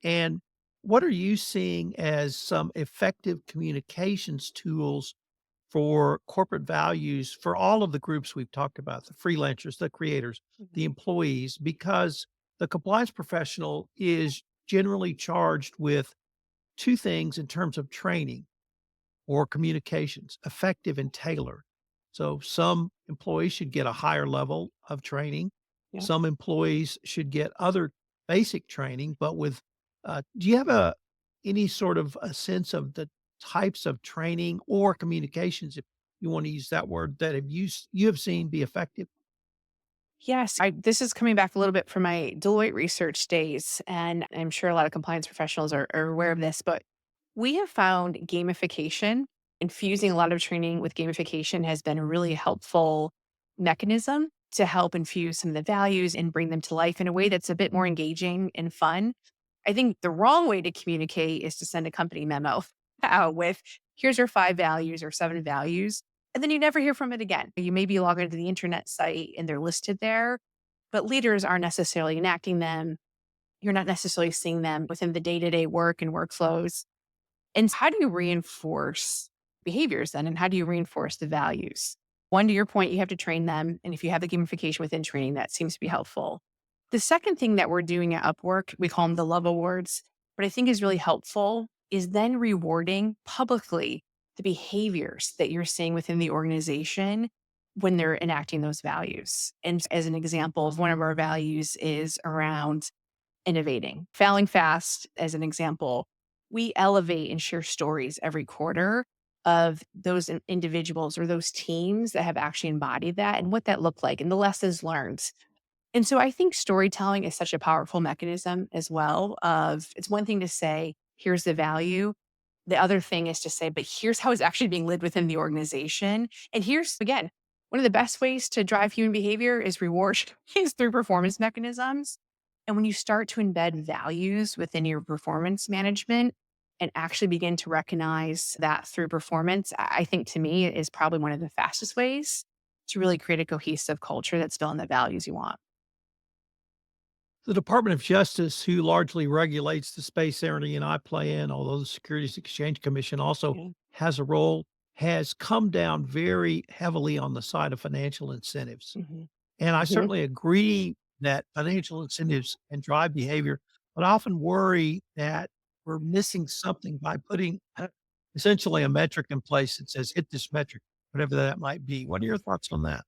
And what are you seeing as some effective communications tools for corporate values for all of the groups we've talked about, the freelancers, the creators, the Mhm. employees, because the compliance professional is generally charged with two things in terms of training or communications, effective and tailored. So some employees should get a higher level of training. Yeah. Some employees should get other basic training, but with do you have a any sort of a sense of the types of training or communications, if you want to use that word, that you have seen be effective? Yes, this is coming back a little bit from my Deloitte research days, and I'm sure a lot of compliance professionals are aware of this, but we have found gamification, infusing a lot of training with gamification has been a really helpful mechanism to help infuse some of the values and bring them to life in a way that's a bit more engaging and fun. I think the wrong way to communicate is to send a company memo out with, here's your 5 values or 7 values. And then you never hear from it again. You maybe log into the internet site and they're listed there, but leaders aren't necessarily enacting them. You're not necessarily seeing them within the day to day work and workflows. And how do you reinforce behaviors then? And how do you reinforce the values? One, to your point, you have to train them. And if you have the gamification within training, that seems to be helpful. The second thing that we're doing at Upwork, we call them the love awards, but I think is really helpful is then rewarding publicly the behaviors that you're seeing within the organization when they're enacting those values. And as an example of one of our values is around innovating. Failing fast, as an example, we elevate and share stories every quarter of those individuals or those teams that have actually embodied that and what that looked like and the lessons learned. And so I think storytelling is such a powerful mechanism as well of it's one thing to say, here's the value. The other thing is to say, but here's how it's actually being lived within the organization. And here's again, one of the best ways to drive human behavior is reward is through performance mechanisms. And when you start to embed values within your performance management and actually begin to recognize that through performance, I think to me is probably one of the fastest ways to really create a cohesive culture that's built on the values you want. The Department of Justice, who largely regulates the space area and I play in, although the Securities Exchange Commission also Yeah. has a role, has come down very heavily on the side of financial incentives. Mhm. And I Mhm. certainly agree that financial incentives can drive behavior, but I often worry that we're missing something by putting essentially a metric in place that says, hit this metric, whatever that might be. What are your thoughts on that?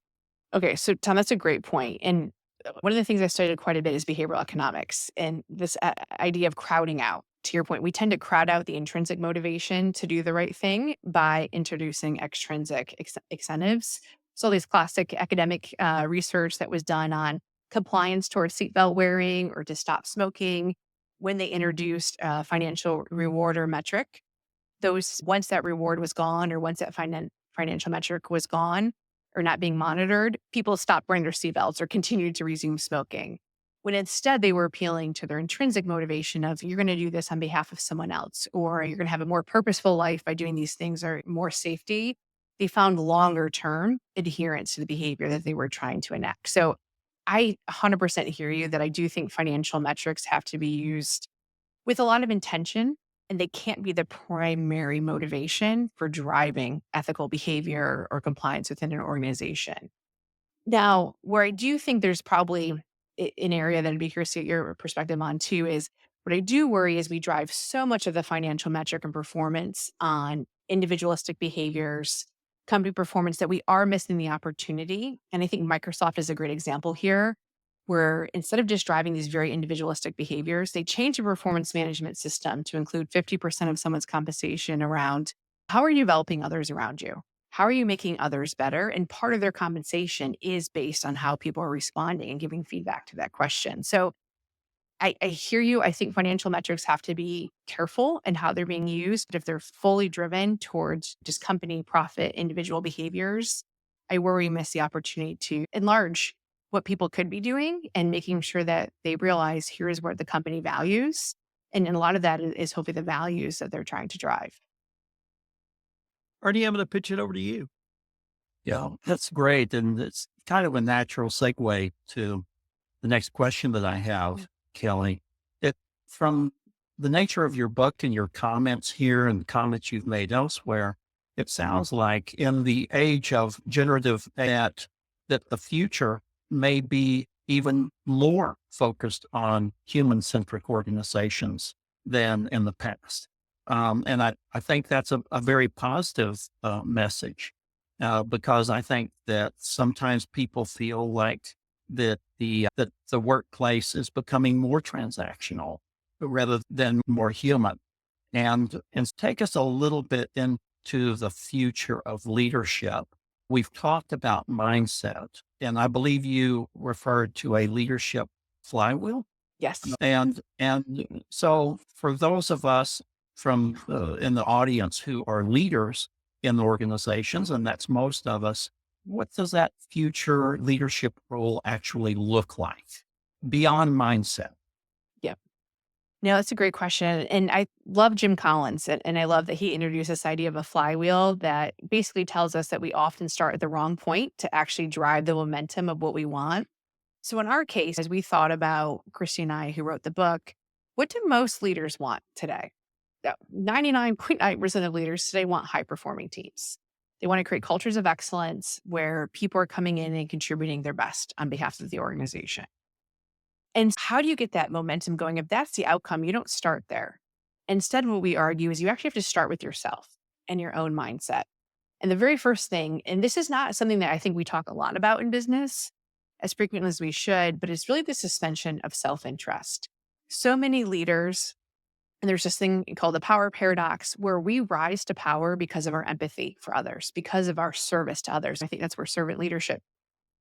Okay, so Tom, that's a great point. And one of the things I studied quite a bit is behavioral economics and this idea of crowding out. To your point, we tend to crowd out the intrinsic motivation to do the right thing by introducing extrinsic incentives. So, these classic academic research that was done on compliance towards seatbelt wearing or to stop smoking, when they introduced a financial reward or metric, those once that reward was gone or once that financial metric was gone or not being monitored, people stopped wearing their seatbelts or continued to resume smoking. When instead they were appealing to their intrinsic motivation of you're going to do this on behalf of someone else, or you're going to have a more purposeful life by doing these things or more safety, they found longer term adherence to the behavior that they were trying to enact. So I 100% hear you that I do think financial metrics have to be used with a lot of intention, and they can't be the primary motivation for driving ethical behavior or compliance within an organization. Now, where I do think there's probably an area that I'd be curious to get your perspective on too is what I do worry is we drive so much of the financial metric and performance on individualistic behaviors, company performance that we are missing the opportunity. And I think Microsoft is a great example here, where instead of just driving these very individualistic behaviors, they change the performance management system to include 50% of someone's compensation around how are you developing others around you? How are you making others better? And part of their compensation is based on how people are responding and giving feedback to that question. So I hear you. I think financial metrics have to be careful in how they're being used. But if they're fully driven towards just company profit, individual behaviors, I worry we miss the opportunity to enlarge what people could be doing and making sure that they realize here is what the company values. And a lot of that is hopefully the values that they're trying to drive. Ernie, I'm going to pitch it over to you. Yeah, that's great. And it's kind of a natural segue to the next question that I Yeah. have, Kelly. It from the nature of your book and your comments here and the comments you've made elsewhere, it sounds like in the age of generative that the future may be even more focused on human-centric organizations than in the past. And I think that's a very positive message because I think that sometimes people feel like that the workplace is becoming more transactional rather than more human. And take us a little bit into the future of leadership. We've talked about mindset, and I believe you referred to a leadership flywheel. Yes. And so for those of us from in the audience who are leaders in organizations, and that's most of us, what does that future leadership role actually look like beyond mindset? Yeah. No, that's a great question. And I love Jim Collins, and I love that he introduced this idea of a flywheel that basically tells us that we often start at the wrong point to actually drive the momentum of what we want. So in our case, as we thought about Christy and I, who wrote the book, what do most leaders want today? 99.9% of leaders today want high performing teams. They want to create cultures of excellence where people are coming in and contributing their best on behalf of the organization. And how do you get that momentum going? If that's the outcome, you don't start there. Instead, what we argue is you actually have to start with yourself and your own mindset. And the very first thing, and this is not something that I think we talk a lot about in business as frequently as we should, but it's really the suspension of self-interest. So many leaders, and there's this thing called the power paradox, where we rise to power because of our empathy for others, because of our service to others. I think that's where servant leadership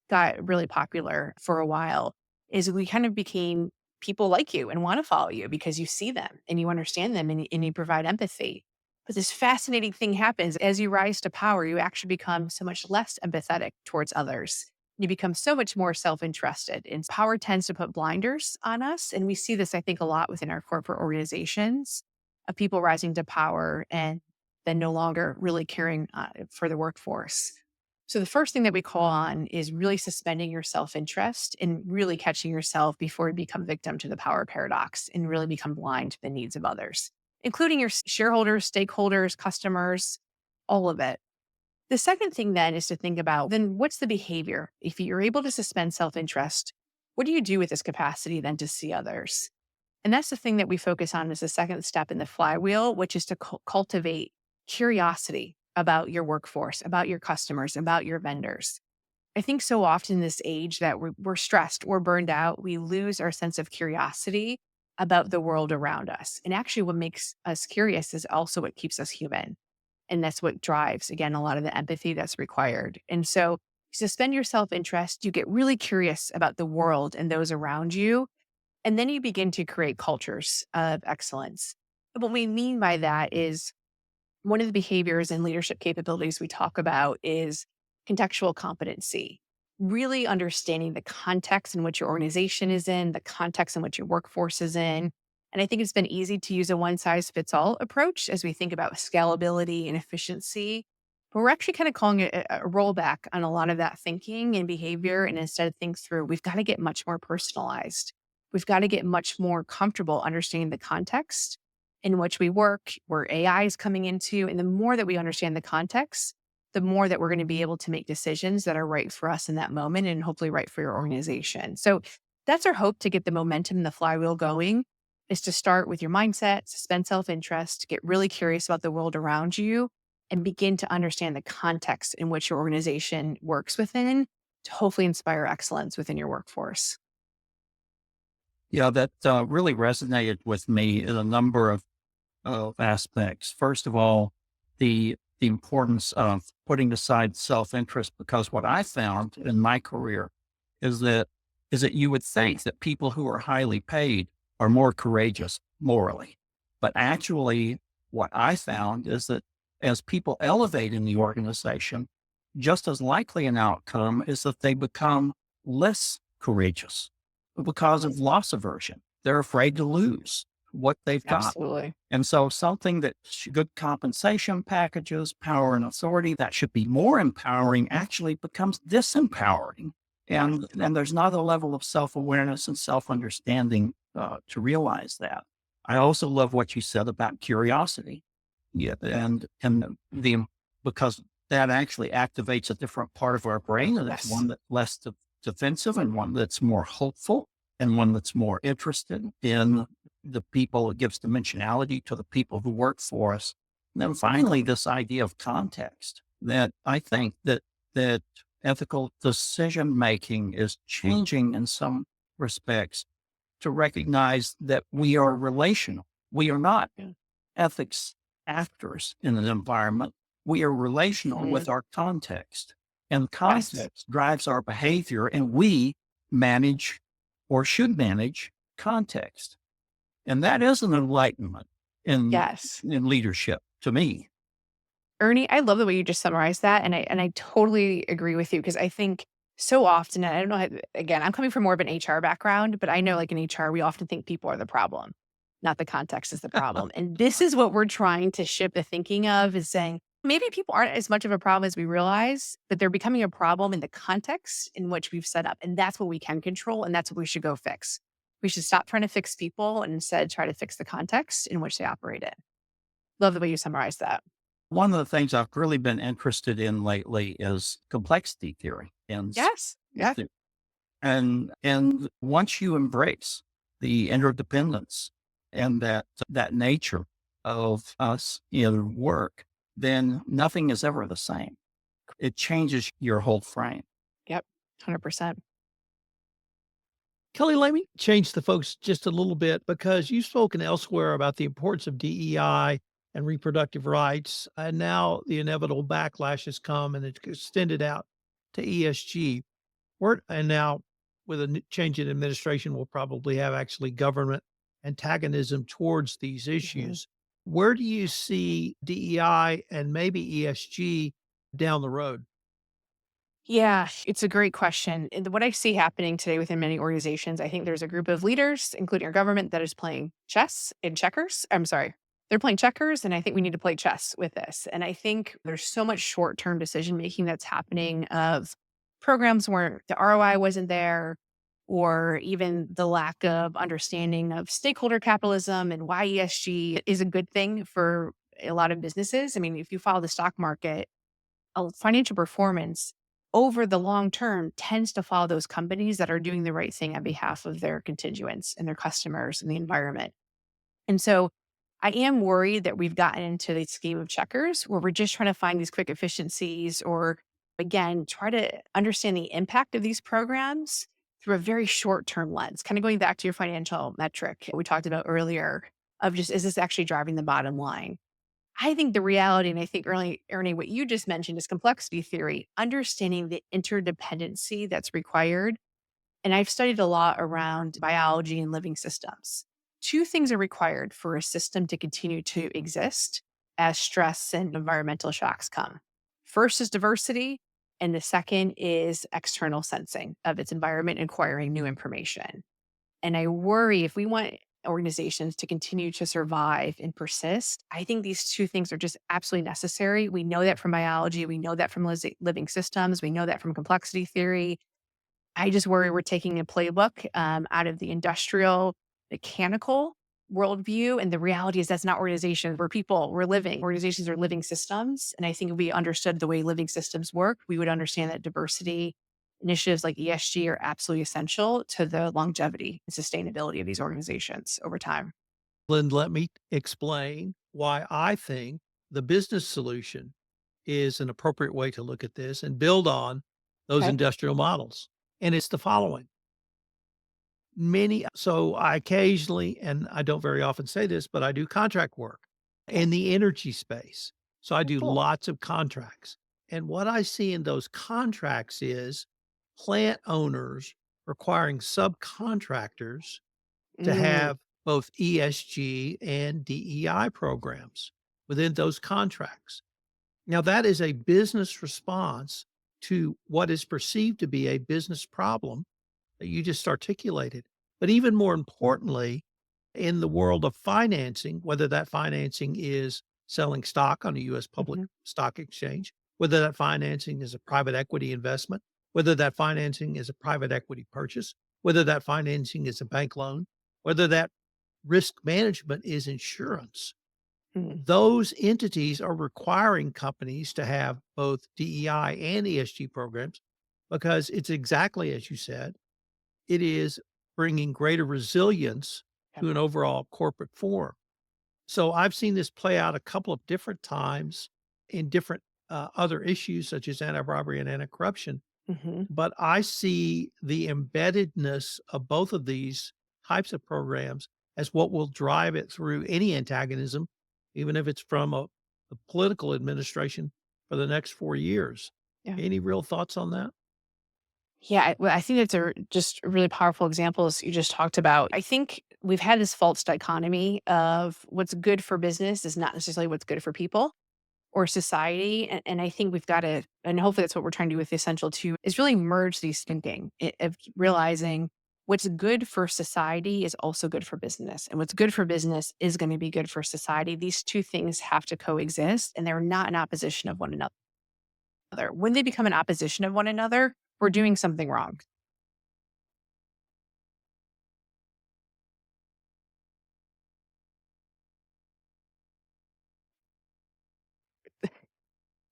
got really popular for a while, is we kind of became people like you and want to follow you because you see them and you understand them and you provide empathy. But this fascinating thing happens as you rise to power, you actually become so much less empathetic towards others. You become so much more self-interested, and power tends to put blinders on us. And we see this, I think, a lot within our corporate organizations of people rising to power and then no longer really caring for the workforce. So the first thing that we call on is really suspending your self-interest and really catching yourself before you become victim to the power paradox and really become blind to the needs of others, including your shareholders, stakeholders, customers, all of it. The second thing then is to think about, then what's the behavior? If you're able to suspend self-interest, what do you do with this capacity then to see others? And that's the thing that we focus on as the second step in the flywheel, which is to cultivate curiosity about your workforce, about your customers, about your vendors. I think so often in this age that we're stressed, we're burned out, we lose our sense of curiosity about the world around us. And actually what makes us curious is also what keeps us human. And that's what drives, again, a lot of the empathy that's required. And so you suspend your self-interest, you get really curious about the world and those around you, and then you begin to create cultures of excellence. And what we mean by that is one of the behaviors and leadership capabilities we talk about is contextual competency, really understanding the context in which your organization is in, the context in which your workforce is in. And I think it's been easy to use a one-size-fits-all approach as we think about scalability and efficiency. But we're actually kind of calling it a rollback on a lot of that thinking and behavior. And instead think through, we've got to get much more personalized. We've got to get much more comfortable understanding the context in which we work, where AI is coming into. And the more that we understand the context, the more that we're going to be able to make decisions that are right for us in that moment and hopefully right for your organization. So that's our hope, to get the momentum and the flywheel going, is to start with your mindset, suspend self-interest, get really curious about the world around you, and begin to understand the context in which your organization works within to hopefully inspire excellence within your workforce. Yeah, that really resonated with me in a number of aspects. First of all, the importance of putting aside self-interest, because what I found in my career is that you would think that people who are highly paid are more courageous morally. But actually, what I found is that as people elevate in the organization, just as likely an outcome is that they become less courageous because of loss aversion. They're afraid to lose what they've got. Absolutely. And so something that good compensation packages, power and authority that should be more empowering actually becomes disempowering. And there's not a level of self-awareness and self-understanding to realize that. I also love what you said about curiosity. Yeah. And because that actually activates a different part of our brain, and it's Yes. one that's less defensive and one that's more hopeful and one that's more interested in the people. It gives dimensionality to the people who work for us. And then finally, this idea of context, that I think that ethical decision making is changing in some respects, to recognize that we are relational. We are not Yeah. ethics actors in an environment. We are relational Mhm. with our context, and Yes. context drives our behavior, and we manage or should manage context. And that is an enlightenment in, Yes. in leadership to me. Ernie, I love the way you just summarized that, and I totally agree with you because I think so often, and I don't know, again, I'm coming from more of an HR background, but I know like in HR, we often think people are the problem, not the context is the problem. And this is what we're trying to shift the thinking of is saying maybe people aren't as much of a problem as we realize, but they're becoming a problem in the context in which we've set up. And that's what we can control, and that's what we should go fix. We should stop trying to fix people and instead try to fix the context in which they operate in. Love the way you summarized that. One of the things I've really been interested in lately is complexity theory and Yes. Yeah. and once you embrace the interdependence and that nature of us in work, then nothing is ever the same. It changes your whole frame. Yep, 100%. Kelly, let me change the focus just a little bit because you've spoken elsewhere about the importance of DEI and reproductive rights. And now the inevitable backlash has come and it's extended out to ESG. And now with a change in administration, we'll probably have actually government antagonism towards these Mhm. issues. Where do you see DEI and maybe ESG down the road? Yeah, it's a great question. And what I see happening today within many organizations, I think there's a group of leaders, including our government, that is playing chess and checkers. I'm sorry. They're playing checkers, and I think we need to play chess with this. And I think there's so much short term decision making that's happening of programs where the ROI wasn't there, or even the lack of understanding of stakeholder capitalism and why ESG is a good thing for a lot of businesses. I mean, if you follow the stock market, financial performance over the long term tends to follow those companies that are doing the right thing on behalf of their constituents and their customers and the environment. And so I am worried that we've gotten into this game of checkers where we're just trying to find these quick efficiencies or, again, try to understand the impact of these programs through a very short term lens. Kind of going back to your financial metric we talked about earlier of just, is this actually driving the bottom line? I think the reality, and I think Ernie, what you just mentioned is complexity theory, understanding the interdependency that's required. And I've studied a lot around biology and living systems. Two things are required for a system to continue to exist as stress and environmental shocks come. First is diversity, and the second is external sensing of its environment and acquiring new information. And I worry if we want organizations to continue to survive and persist, I think these two things are just absolutely necessary. We know that from biology, we know that from living systems, we know that from complexity theory. I just worry we're taking a playbook out of the industrial, mechanical worldview. And the reality is that's not organizations. We're people, we're living. Organizations are living systems. And I think if we understood the way living systems work, we would understand that diversity initiatives like ESG are absolutely essential to the longevity and sustainability of these organizations over time. Lynn, let me explain why I think the business solution is an appropriate way to look at this and build on those Okay. industrial models. And it's the following. So I occasionally, and I don't very often say this, but I do contract work Okay. in the energy space. So I Oh, do cool. lots of contracts. And what I see in those contracts is plant owners requiring subcontractors to Mm, have both ESG and DEI programs within those contracts. Now, that is a business response to what is perceived to be a business problem that you just articulated. But even more importantly, in the world of financing, whether that financing is selling stock on a US public mhm. stock exchange, whether that financing is a private equity investment, whether that financing is a private equity purchase, whether that financing is a bank loan, whether that risk management is insurance. Mm. Those entities are requiring companies to have both DEI and ESG programs because it's exactly as you said, it is bringing greater resilience Yep. to an overall corporate form. So I've seen this play out a couple of different times in different other issues such as anti-bribery and anti-corruption. Mhm. But I see the embeddedness of both of these types of programs as what will drive it through any antagonism, even if it's from a political administration for the next 4 years. Yeah. Any real thoughts on that? Yeah, well, I think it's just really powerful examples you just talked about. I think we've had this false dichotomy of what's good for business is not necessarily what's good for people or society. And I think we've got to, and hopefully that's what we're trying to do with the Essential too, is really merge these thinking of realizing what's good for society is also good for business. And what's good for business is going to be good for society. These two things have to coexist and they're not in opposition of one another. When they become an opposition of one another, we're doing something wrong.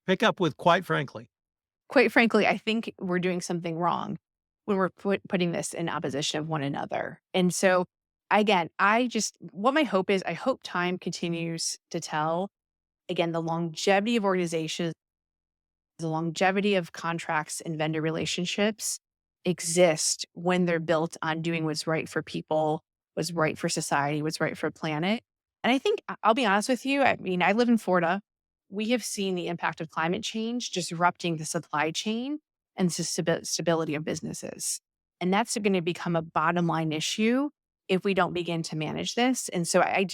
Pick up with quite frankly. Quite frankly, I think we're doing something wrong when we're putting this in opposition of one another. And so, again, what my hope is, I hope time continues to tell, again, the longevity of organizations, the longevity of contracts and vendor relationships exist when they're built on doing what's right for people, what's right for society, what's right for planet. And I think I'll be honest with you. I mean, I live in Florida. We have seen the impact of climate change disrupting the supply chain and stability of businesses. And that's going to become a bottom line issue if we don't begin to manage this. And so I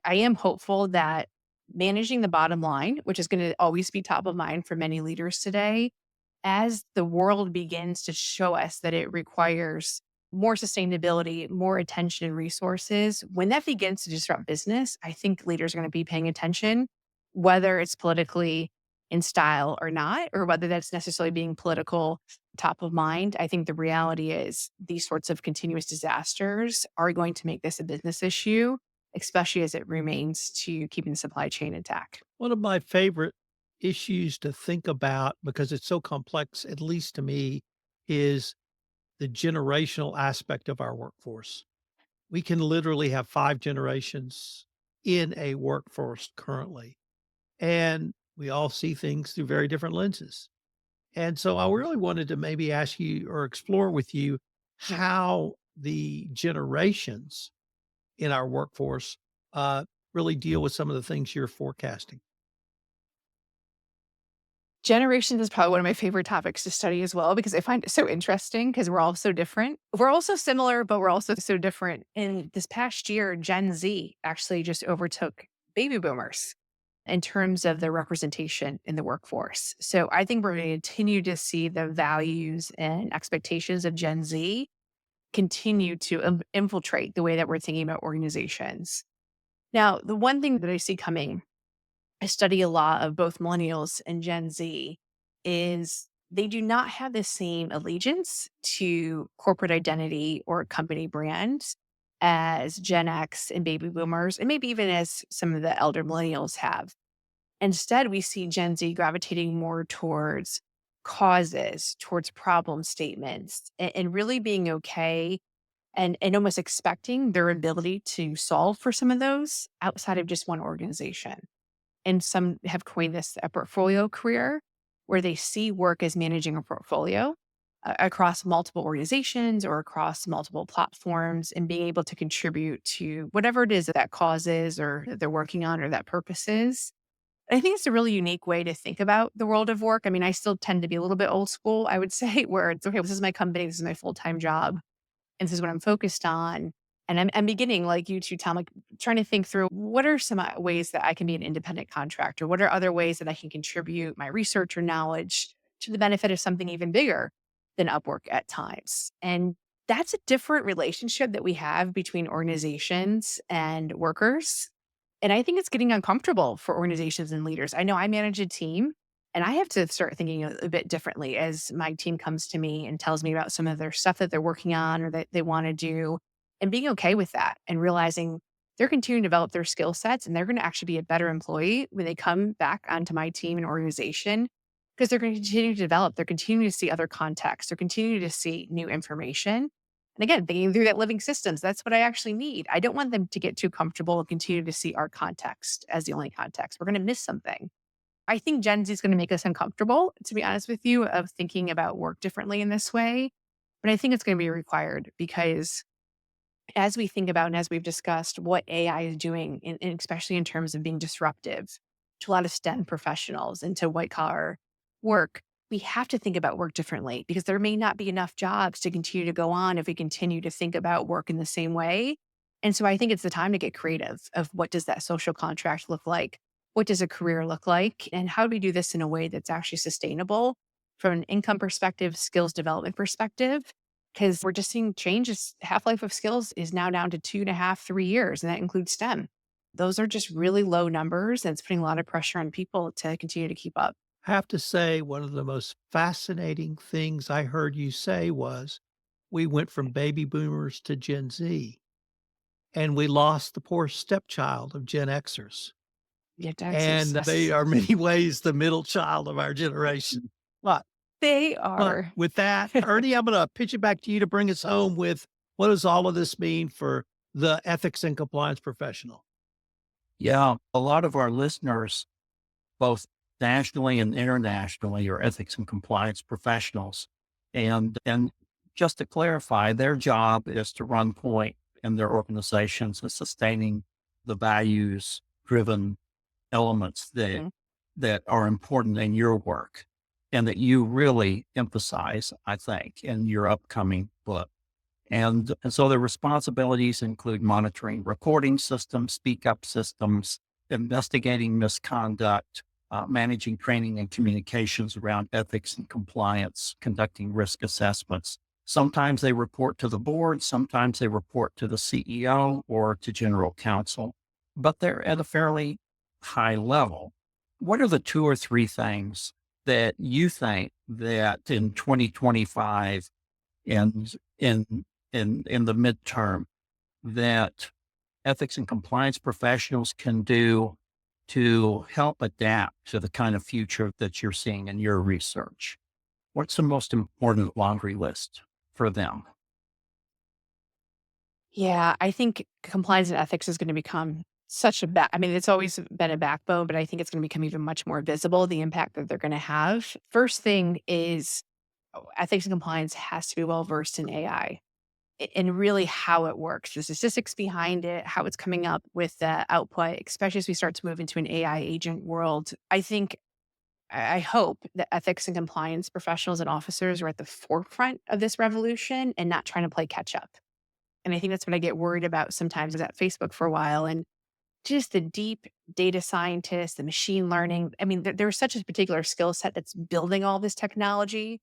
am hopeful that managing the bottom line, which is going to always be top of mind for many leaders today, as the world begins to show us that it requires more sustainability, more attention and resources, when that begins to disrupt business, I think leaders are going to be paying attention, whether it's politically in style or not, or whether that's necessarily being political top of mind. I think the reality is these sorts of continuous disasters are going to make this a business issue, especially as it remains to keeping the supply chain intact. One of my favorite issues to think about because it's so complex, at least to me, is the generational aspect of our workforce. We can literally have 5 generations in a workforce currently, and we all see things through very different lenses. And so I really wanted to maybe ask you or explore with you how the generations in our workforce, really deal with some of the things you're forecasting. Generations is probably one of my favorite topics to study as well because I find it so interesting because we're all so different. We're also similar, but we're also so different. In this past year, Gen Z actually just overtook baby boomers in terms of their representation in the workforce. So I think we're going to continue to see the values and expectations of Gen Z continue to infiltrate the way that we're thinking about organizations. Now, the one thing that I see coming, I study a lot of both millennials and Gen Z, is they do not have the same allegiance to corporate identity or company brands as Gen X and baby boomers, and maybe even as some of the elder millennials have. Instead, we see Gen Z gravitating more towards causes, towards problem statements, and really being okay and almost expecting their ability to solve for some of those outside of just one organization. And some have coined this a portfolio career, where they see work as managing a portfolio across multiple organizations or across multiple platforms and being able to contribute to whatever it is that cause is or that they're working on or that purpose is. I think it's a really unique way to think about the world of work. I mean, I still tend to be a little bit old school, I would say, where it's okay, this is my company, this is my full time job, and this is what I'm focused on. And I'm beginning, like you too, Tom, like trying to think through what are some ways that I can be an independent contractor? What are other ways that I can contribute my research or knowledge to the benefit of something even bigger than Upwork at times? And that's a different relationship that we have between organizations and workers. And I think it's getting uncomfortable for organizations and leaders. I know I manage a team and I have to start thinking a bit differently as my team comes to me and tells me about some of their stuff that they're working on or that they want to do, and being okay with that and realizing they're continuing to develop their skill sets and they're going to actually be a better employee when they come back onto my team and organization because they're going to continue to develop. They're continuing to see other contexts. They're continuing to see new information. And again, thinking through that living systems, that's what I actually need. I don't want them to get too comfortable and continue to see our context as the only context. We're going to miss something. I think Gen Z is going to make us uncomfortable, to be honest with you, of thinking about work differently in this way. But I think it's going to be required because as we think about and as we've discussed what AI is doing, and especially in terms of being disruptive to a lot of STEM professionals and to white collar work, we have to think about work differently because there may not be enough jobs to continue to go on if we continue to think about work in the same way. And so I think it's the time to get creative of what does that social contract look like? What does a career look like? And how do we do this in a way that's actually sustainable from an income perspective, skills development perspective? Because we're just seeing changes. Half-life of skills is now down to 2.5, 3 years, and that includes STEM. Those are just really low numbers, and it's putting a lot of pressure on people to continue to keep up. Have to say, one of the most fascinating things I heard you say was we went from baby boomers to Gen Z, and we lost the poor stepchild of Gen Xers. Yeah, And they are many ways the middle child of our generation. But they but are. with that, Ernie, I'm gonna pitch it back to you to bring us home with what does all of this mean for the ethics and compliance professional? Yeah, a lot of our listeners, both nationally and internationally, are ethics and compliance professionals. And just to clarify, their job is to run point in their organizations and sustaining the values driven elements Mhm. that are important in your work and that you really emphasize, I think, in your upcoming book. And so the responsibilities include monitoring reporting systems, speak up systems, investigating misconduct, managing training and communications around ethics and compliance, conducting risk assessments. Sometimes they report to the board, sometimes they report to the CEO or to general counsel, but they're at a fairly high level. What are the two or three things that you think that in 2025 and in the midterm that ethics and compliance professionals can do to help adapt to the kind of future that you're seeing in your research? What's the most important laundry list for them? Yeah, I think compliance and ethics is going to become such a I mean, it's always been a backbone, but I think it's going to become even much more visible, the impact that they're going to have. First thing is ethics and compliance has to be well versed in AI and really how it works, the statistics behind it, how it's coming up with the output, especially as we start to move into an AI agent world. I think, I hope that ethics and compliance professionals and officers are at the forefront of this revolution and not trying to play catch up. And I think that's what I get worried about sometimes. I was at Facebook for a while and just the deep data scientists, the machine learning. I mean, there's such a particular skill set that's building all this technology,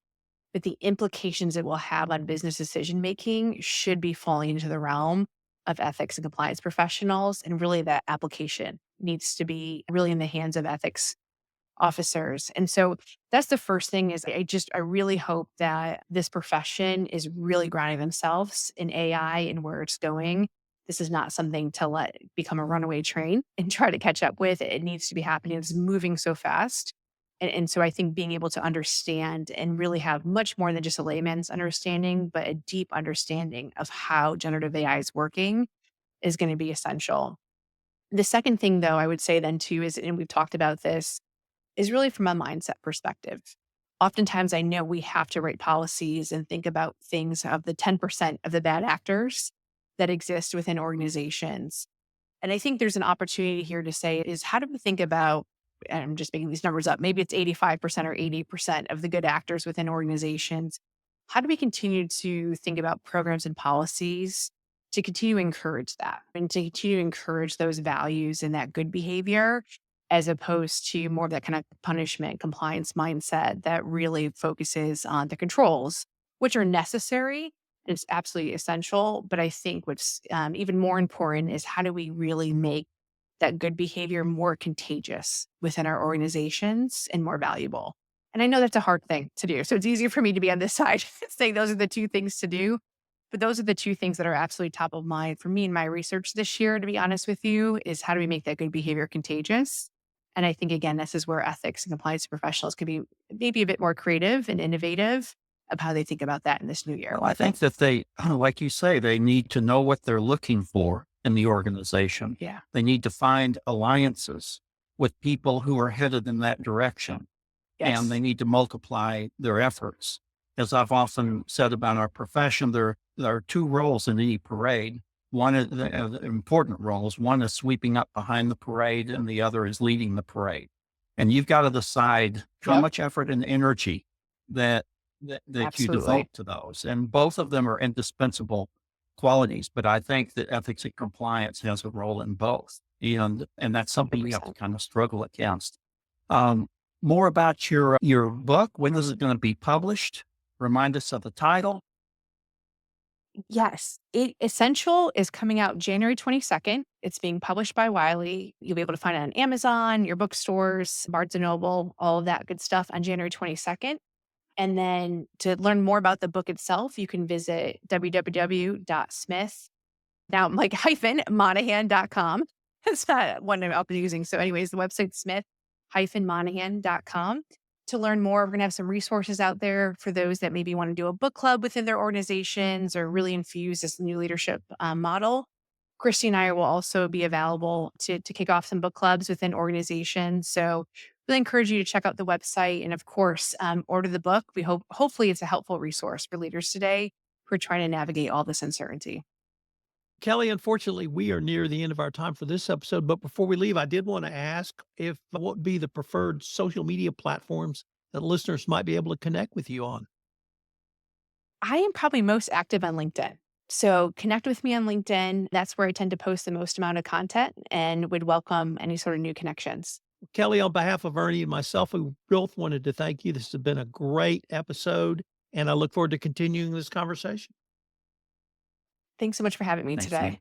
but the implications it will have on business decision making should be falling into the realm of ethics and compliance professionals. And really, that application needs to be really in the hands of ethics officers. And so that's the first thing is I really hope that this profession is really grounding themselves in AI and where it's going. This is not something to let become a runaway train and try to catch up with. It needs to be happening. It's moving so fast. And so I think being able to understand and really have much more than just a layman's understanding, but a deep understanding of how generative AI is working is going to be essential. The second thing, though, I would say then too is, and we've talked about this, is really from a mindset perspective. Oftentimes, I know we have to write policies and think about things of the 10% of the bad actors that exist within organizations. And I think there's an opportunity here to say is how do we think about, and I'm just making these numbers up, maybe it's 85% or 80% of the good actors within organizations. How do we continue to think about programs and policies to continue to encourage that and to continue to encourage those values and that good behavior as opposed to more of that kind of punishment compliance mindset that really focuses on the controls, which are necessary. It's absolutely essential. But I think what's even more important is how do we really make that good behavior more contagious within our organizations and more valuable? And I know that's a hard thing to do. So it's easier for me to be on this side saying those are the two things to do. But those are the two things that are absolutely top of mind for me in my research this year, to be honest with you, is how do we make that good behavior contagious? And I think, again, this is where ethics and compliance professionals can be maybe a bit more creative and innovative of how they think about that in this new year. Well, I think that they, like you say, they need to know what they're looking for in the organization. Yeah. They need to find alliances with people who are headed in that direction, Yes. and they need to multiply their efforts. As I've often said about our profession, there are two roles in any parade. One is the important roles. One is sweeping up behind the parade, and the other is leading the parade. And you've got to decide how Yep. much effort and energy that you Absolutely. devote to those. And both of them are indispensable qualities. But I think that ethics and compliance has a role in both. And that's something we have to 100%. kind of struggle against. More about your book. When is it going to be published? Remind us of the title. Yes. Essential is coming out January 22nd. It's being published by Wiley. You'll be able to find it on Amazon, your bookstores, Barnes and Noble, all of that good stuff on January 22nd. And then to learn more about the book itself, you can visit www.smith, now I'm like Monahan.com. That's not one I'll be using. So anyways, the website smith-monahan.com. To learn more, we're going to have some resources out there for those that maybe want to do a book club within their organizations or really infuse this new leadership model. Christy and I will also be available to kick off some book clubs within organizations. So really encourage you to check out the website and of course, order the book. We hopefully it's a helpful resource for leaders today who are trying to navigate all this uncertainty. Kelly, unfortunately, we are near the end of our time for this episode. But before we leave, I did want to ask if what would be the preferred social media platforms that listeners might be able to connect with you on. I am probably most active on LinkedIn. So connect with me on LinkedIn. That's where I tend to post the most amount of content and would welcome any sort of new connections. Kelly, on behalf of Ernie and myself, we both wanted to thank you. This has been a great episode, and I look forward to continuing this conversation. Thanks so much for having me Thanks, today. Nick.